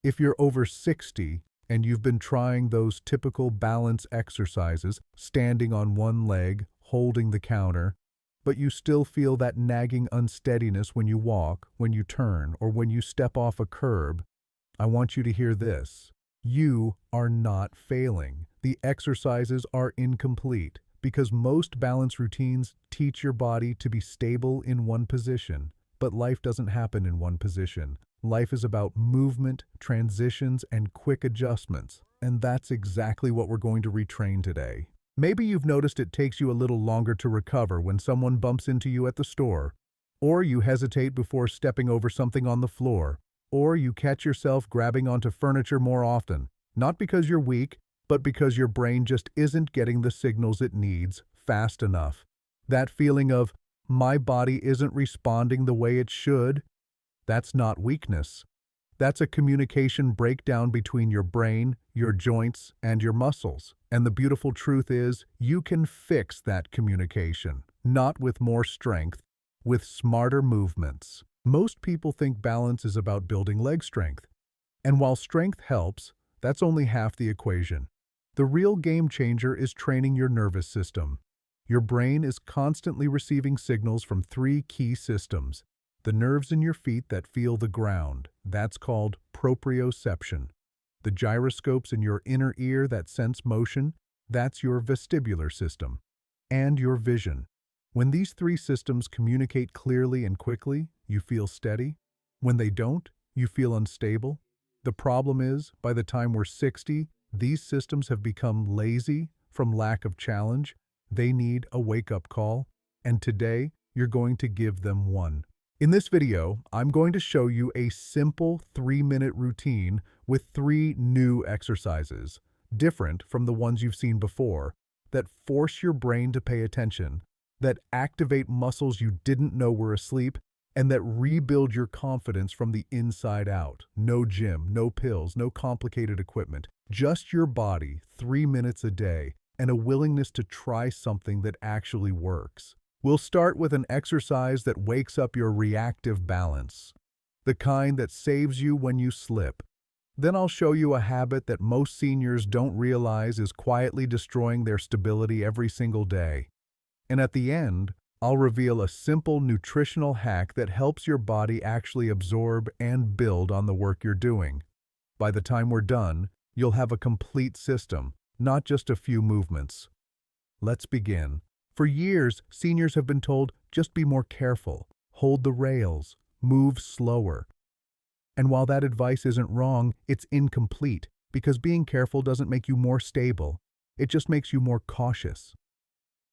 If you're over 60 and you've been trying those typical balance exercises, standing on one leg, holding the counter, but you still feel that nagging unsteadiness when you walk, when you turn, or when you step off a curb, I want you to hear this. You are not failing. The exercises are incomplete because most balance routines teach your body to be stable in one position. But life doesn't happen in one position. Life is about movement, transitions, and quick adjustments. And that's exactly what we're going to retrain today. Maybe you've noticed it takes you a little longer to recover when someone bumps into you at the store, or you hesitate before stepping over something on the floor, or you catch yourself grabbing onto furniture more often, not because you're weak, but because your brain just isn't getting the signals it needs fast enough. That feeling of, my body isn't responding the way it should, that's not weakness. That's a communication breakdown between your brain, your joints, and your muscles. And the beautiful truth is, you can fix that communication, not with more strength, with smarter movements. Most people think balance is about building leg strength. And while strength helps, that's only half the equation. The real game changer is training your nervous system. Your brain is constantly receiving signals from three key systems. The nerves in your feet that feel the ground, that's called proprioception. The gyroscopes in your inner ear that sense motion, that's your vestibular system. And your vision. When these three systems communicate clearly and quickly, you feel steady. When they don't, you feel unstable. The problem is, by the time we're 60, these systems have become lazy from lack of challenge. They need a wake-up call, and today, you're going to give them one. In this video, I'm going to show you a simple 3-minute routine with 3 new exercises, different from the ones you've seen before, that force your brain to pay attention, that activate muscles you didn't know were asleep, and that rebuild your confidence from the inside out. No gym, no pills, no complicated equipment, just your body, 3 minutes a day, and a willingness to try something that actually works. We'll start with an exercise that wakes up your reactive balance, the kind that saves you when you slip. Then I'll show you a habit that most seniors don't realize is quietly destroying their stability every single day. And at the end, I'll reveal a simple nutritional hack that helps your body actually absorb and build on the work you're doing. By the time we're done, you'll have a complete system, not just a few movements. Let's begin. For years, seniors have been told, just be more careful, hold the rails, move slower. And while that advice isn't wrong, it's incomplete, because being careful doesn't make you more stable. It just makes you more cautious.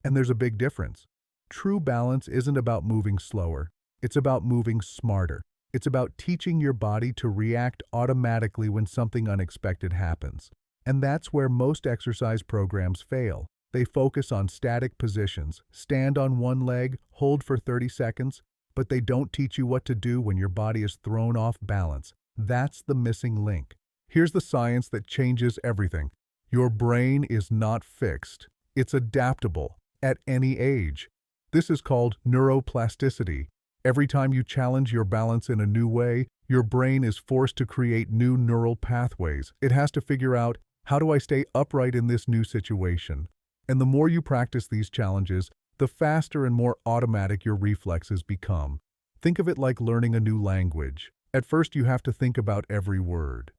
And there's a big difference. True balance isn't about moving slower. It's about moving smarter. It's about teaching your body to react automatically when something unexpected happens. And that's where most exercise programs fail. They focus on static positions, stand on one leg, hold for 30 seconds, but they don't teach you what to do when your body is thrown off balance. That's the missing link. Here's the science that changes everything. Your brain is not fixed. It's adaptable at any age. This is called neuroplasticity. Every time you challenge your balance in a new way, your brain is forced to create new neural pathways. It has to figure out, how do I stay upright in this new situation? And the more you practice these challenges, the faster and more automatic your reflexes become. Think of it like learning a new language. At first you have to think about every word.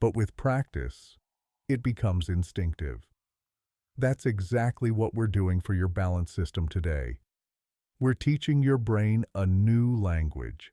But with practice, it becomes instinctive. That's exactly what we're doing for your balance system today. We're teaching your brain a new language,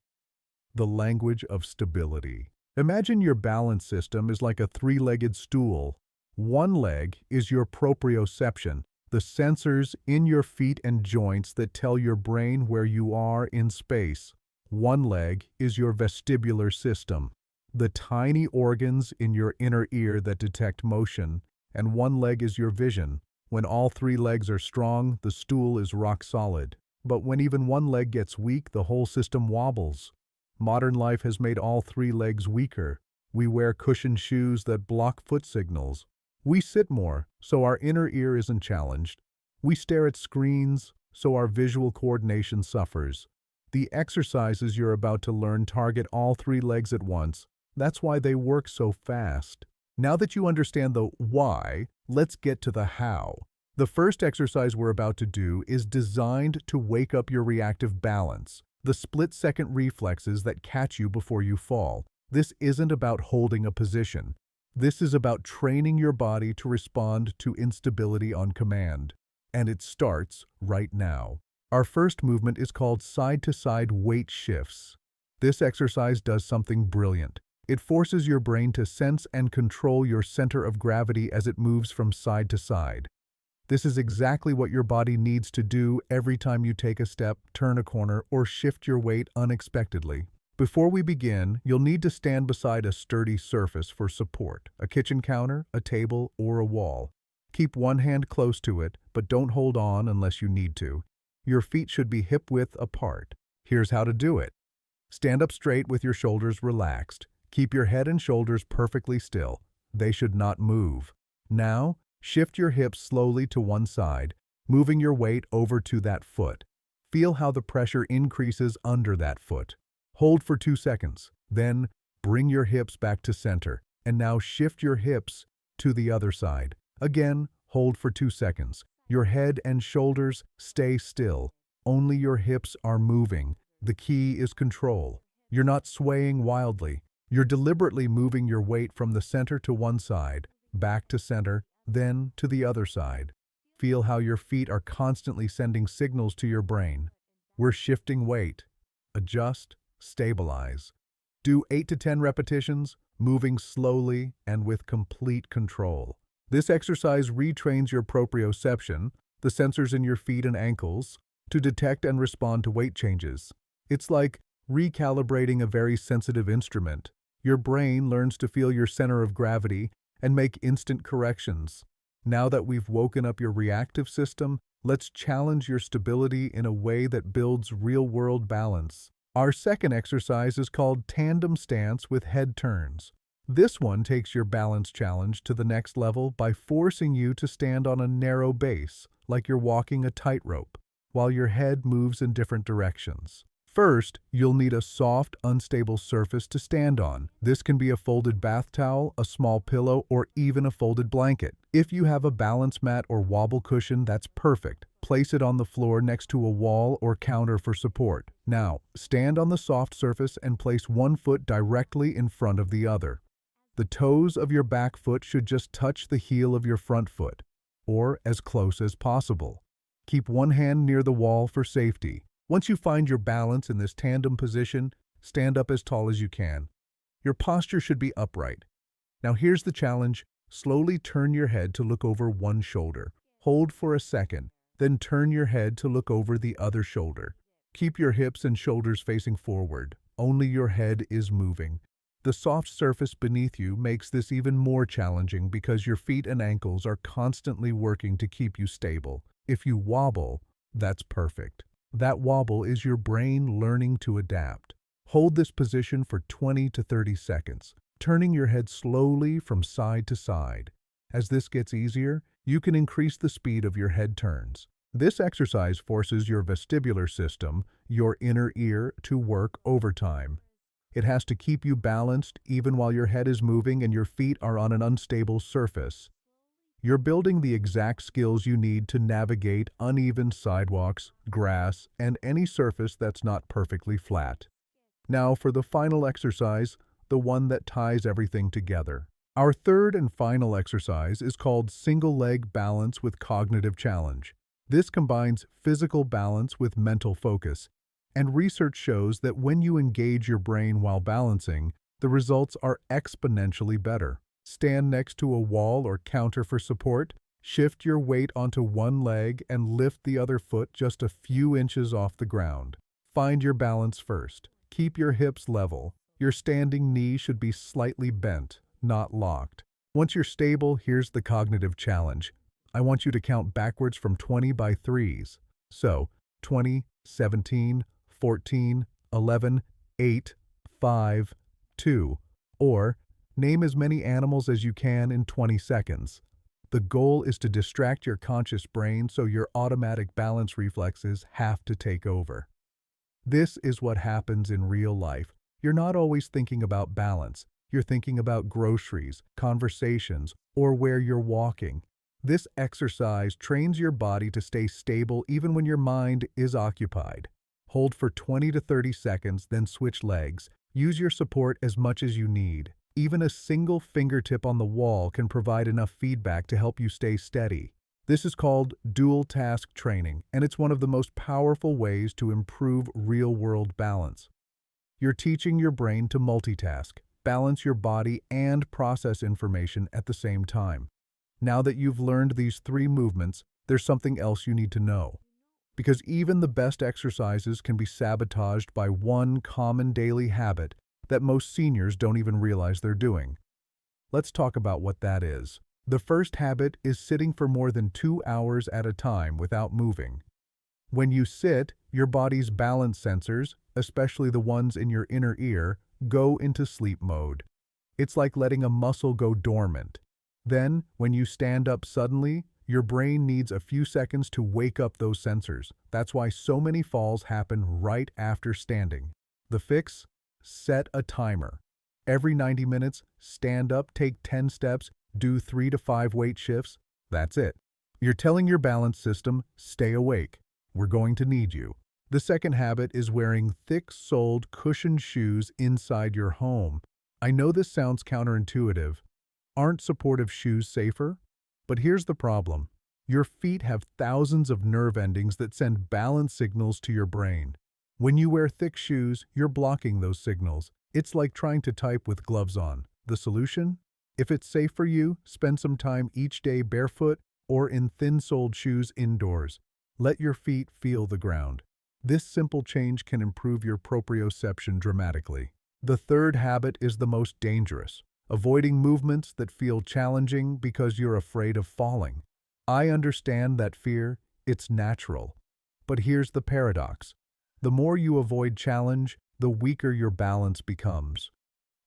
the language of stability. Imagine your balance system is like a 3-legged stool. One leg is your proprioception, the sensors in your feet and joints that tell your brain where you are in space. One leg is your vestibular system, the tiny organs in your inner ear that detect motion, and one leg is your vision. When all 3 legs are strong, the stool is rock solid. But when even one leg gets weak, the whole system wobbles. Modern life has made all 3 legs weaker. We wear cushioned shoes that block foot signals. We sit more, so our inner ear isn't challenged. We stare at screens, so our visual coordination suffers. The exercises you're about to learn target all 3 legs at once, That's why they work so fast. Now that you understand the why, let's get to the how. The first exercise we're about to do is designed to wake up your reactive balance, the split-second reflexes that catch you before you fall. This isn't about holding a position. This is about training your body to respond to instability on command. And it starts right now. Our first movement is called side-to-side weight shifts. This exercise does something brilliant. It forces your brain to sense and control your center of gravity as it moves from side to side. This is exactly what your body needs to do every time you take a step, turn a corner, or shift your weight unexpectedly. Before we begin, you'll need to stand beside a sturdy surface for support, a kitchen counter, a table, or a wall. Keep one hand close to it, but don't hold on unless you need to. Your feet should be hip-width apart. Here's how to do it. Stand up straight with your shoulders relaxed. Keep your head and shoulders perfectly still. They should not move. Now, shift your hips slowly to one side, moving your weight over to that foot. Feel how the pressure increases under that foot. Hold for 2 seconds. Then, bring your hips back to center. And now shift your hips to the other side. Again, hold for 2 seconds. Your head and shoulders stay still. Only your hips are moving. The key is control. You're not swaying wildly. You're deliberately moving your weight from the center to one side, back to center, then to the other side. Feel how your feet are constantly sending signals to your brain. We're shifting weight. Adjust, stabilize. Do 8 to 10 repetitions, moving slowly and with complete control. This exercise retrains your proprioception, the sensors in your feet and ankles, to detect and respond to weight changes. It's like recalibrating a very sensitive instrument. Your brain learns to feel your center of gravity and make instant corrections. Now that we've woken up your reactive system, let's challenge your stability in a way that builds real-world balance. Our second exercise is called Tandem stance with head turns. This one takes your balance challenge to the next level by forcing you to stand on a narrow base, like you're walking a tightrope, while your head moves in different directions. First, you'll need a soft, unstable surface to stand on. This can be a folded bath towel, a small pillow, or even a folded blanket. If you have a balance mat or wobble cushion, that's perfect. Place it on the floor next to a wall or counter for support. Now, stand on the soft surface and place one foot directly in front of the other. The toes of your back foot should just touch the heel of your front foot, or as close as possible. Keep one hand near the wall for safety. Once you find your balance in this tandem position, stand up as tall as you can. Your posture should be upright. Now here's the challenge. Slowly turn your head to look over one shoulder. Hold for a second, then turn your head to look over the other shoulder. Keep your hips and shoulders facing forward. Only your head is moving. The soft surface beneath you makes this even more challenging because your feet and ankles are constantly working to keep you stable. If you wobble, that's perfect. That wobble is your brain learning to adapt. Hold this position for 20 to 30 seconds, turning your head slowly from side to side. As this gets easier, you can increase the speed of your head turns. This exercise forces your vestibular system, your inner ear, to work overtime. It has to keep you balanced even while your head is moving and your feet are on an unstable surface. You're building the exact skills you need to navigate uneven sidewalks, grass, and any surface that's not perfectly flat. Now for the final exercise, the one that ties everything together. Our third and final exercise is called single leg balance with cognitive challenge. This combines physical balance with mental focus, and research shows that when you engage your brain while balancing, the results are exponentially better. Stand next to a wall or counter for support, shift your weight onto one leg and lift the other foot just a few inches off the ground. Find your balance first. Keep your hips level. Your standing knee should be slightly bent, not locked. Once you're stable, here's the cognitive challenge. I want you to count backwards from 20 by threes. So, 20, 17, 14, 11, 8, 5, 2, or name as many animals as you can in 20 seconds. The goal is to distract your conscious brain so your automatic balance reflexes have to take over. This is what happens in real life. You're not always thinking about balance. You're thinking about groceries, conversations, or where you're walking. This exercise trains your body to stay stable even when your mind is occupied. Hold for 20 to 30 seconds, then switch legs. Use your support as much as you need. Even a single fingertip on the wall can provide enough feedback to help you stay steady. This is called dual task training, and it's one of the most powerful ways to improve real-world balance. You're teaching your brain to multitask, balance your body, and process information at the same time. Now that you've learned these three movements, there's something else you need to know. Because even the best exercises can be sabotaged by one common daily habit that most seniors don't even realize they're doing. Let's talk about what that is. The first habit is sitting for more than 2 hours at a time without moving. When you sit, your body's balance sensors, especially the ones in your inner ear, go into sleep mode. It's like letting a muscle go dormant. Then, when you stand up suddenly, your brain needs a few seconds to wake up those sensors. That's why so many falls happen right after standing. The fix? Set a timer. Every 90 minutes, stand up, take 10 steps, do 3 to 5 weight shifts. That's it. You're telling your balance system, stay awake. We're going to need you. The second habit is wearing thick-soled cushioned shoes inside your home. I know this sounds counterintuitive. Aren't supportive shoes safer? But here's the problem. Your feet have thousands of nerve endings that send balance signals to your brain. When you wear thick shoes, you're blocking those signals. It's like trying to type with gloves on. The solution? If it's safe for you, spend some time each day barefoot or in thin-soled shoes indoors. Let your feet feel the ground. This simple change can improve your proprioception dramatically. The third habit is the most dangerous. Avoiding movements that feel challenging because you're afraid of falling. I understand that fear, it's natural. But here's the paradox. The more you avoid challenge, the weaker your balance becomes.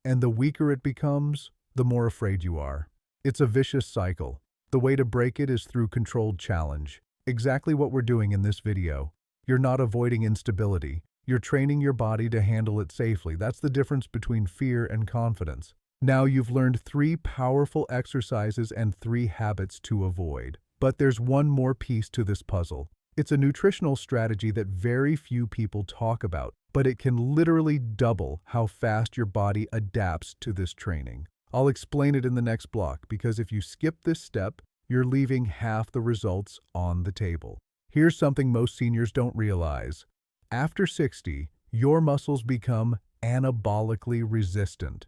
And the weaker it becomes, the more afraid you are. It's a vicious cycle. The way to break it is through controlled challenge. Exactly what we're doing in this video. You're not avoiding instability. You're training your body to handle it safely. That's the difference between fear and confidence. Now you've learned 3 powerful exercises and 3 habits to avoid. But there's one more piece to this puzzle. It's a nutritional strategy that very few people talk about, but it can literally double how fast your body adapts to this training. I'll explain it in the next block because if you skip this step, you're leaving half the results on the table. Here's something most seniors don't realize. After 60, your muscles become anabolically resistant.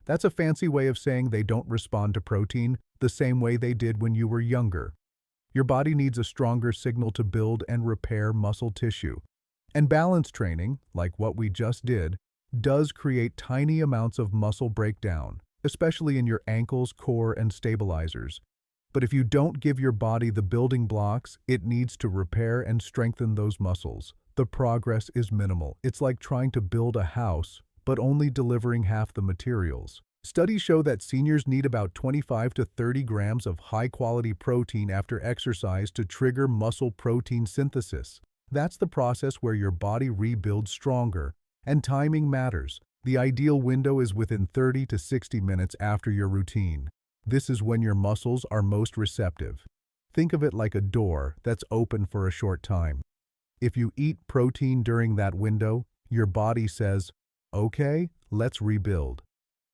That's a fancy way of saying they don't respond to protein the same way they did when you were younger. Your body needs a stronger signal to build and repair muscle tissue. And balance training, like what we just did, does create tiny amounts of muscle breakdown, especially in your ankles, core, and stabilizers. But if you don't give your body the building blocks it needs to repair and strengthen those muscles, the progress is minimal. It's like trying to build a house, but only delivering half the materials. Studies show that seniors need about 25 to 30 grams of high-quality protein after exercise to trigger muscle protein synthesis. That's the process where your body rebuilds stronger, and timing matters. The ideal window is within 30 to 60 minutes after your routine. This is when your muscles are most receptive. Think of it like a door that's open for a short time. If you eat protein during that window, your body says, "Okay, let's rebuild."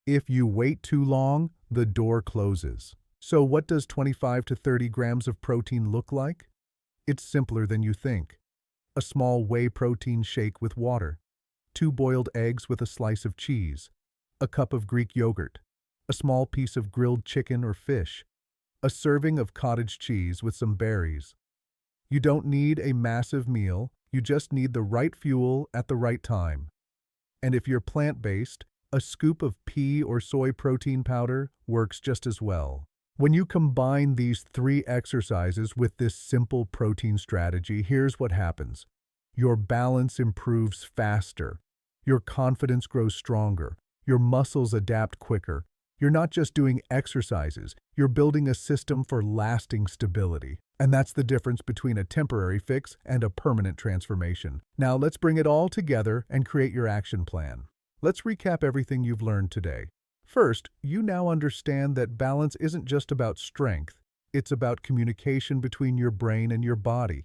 If you wait too long, the door closes. So what does 25 to 30 grams of protein look like? It's simpler than you think. A small whey protein shake with water, 2 boiled eggs with a slice of cheese, a cup of Greek yogurt, a small piece of grilled chicken or fish, a serving of cottage cheese with some berries. You don't need a massive meal, you just need the right fuel at the right time. And if you're plant-based, a scoop of pea or soy protein powder works just as well. When you combine these 3 exercises with this simple protein strategy, here's what happens. Your balance improves faster. Your confidence grows stronger. Your muscles adapt quicker. You're not just doing exercises, you're building a system for lasting stability. And that's the difference between a temporary fix and a permanent transformation. Now let's bring it all together and create your action plan. Let's recap everything you've learned today. First, you now understand that balance isn't just about strength, it's about communication between your brain and your body.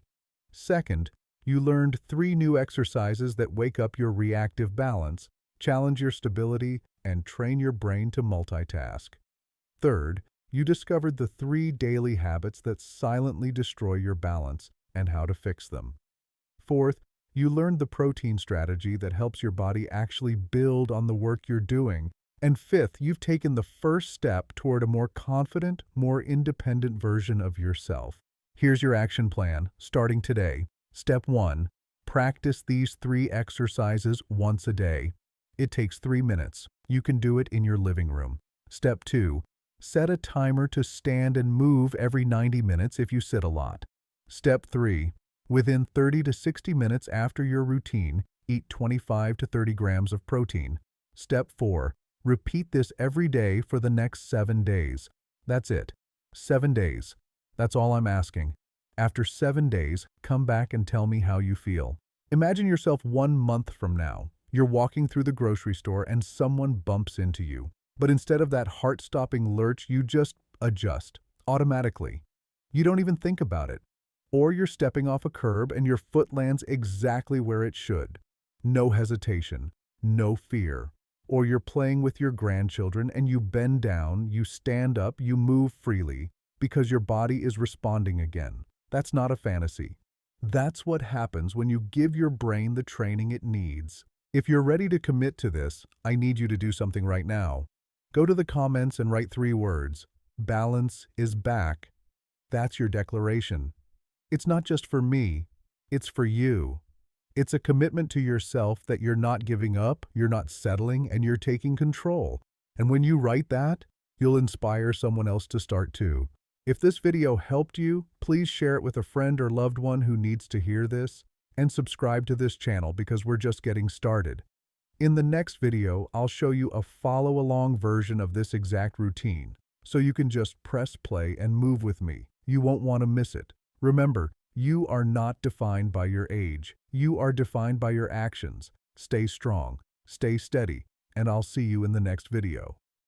Second, you learned 3 new exercises that wake up your reactive balance, challenge your stability, and train your brain to multitask. Third, you discovered the 3 daily habits that silently destroy your balance and how to fix them. Fourth, you learned the protein strategy that helps your body actually build on the work you're doing. And fifth, you've taken the first step toward a more confident, more independent version of yourself. Here's your action plan, starting today. Step 1. Practice these 3 exercises once a day. It takes 3 minutes. You can do it in your living room. Step 2. Set a timer to stand and move every 90 minutes if you sit a lot. Step 3. Within 30 to 60 minutes after your routine, eat 25 to 30 grams of protein. Step 4. Repeat this every day for the next 7 days. That's it. 7 days. That's all I'm asking. After 7 days, come back and tell me how you feel. Imagine yourself 1 month from now. You're walking through the grocery store and someone bumps into you. But instead of that heart-stopping lurch, you just adjust, automatically. You don't even think about it. Or you're stepping off a curb and your foot lands exactly where it should. No hesitation, no fear. Or you're playing with your grandchildren and you bend down, you stand up, you move freely because your body is responding again. That's not a fantasy. That's what happens when you give your brain the training it needs. If you're ready to commit to this, I need you to do something right now. Go to the comments and write 3 words. Balance is back. That's your declaration. It's not just for me, it's for you. It's a commitment to yourself that you're not giving up, you're not settling, and you're taking control. And when you write that, you'll inspire someone else to start too. If this video helped you, please share it with a friend or loved one who needs to hear this, and subscribe to this channel because we're just getting started. In the next video, I'll show you a follow-along version of this exact routine, so you can just press play and move with me. You won't want to miss it. Remember, you are not defined by your age. You are defined by your actions. Stay strong, stay steady, and I'll see you in the next video.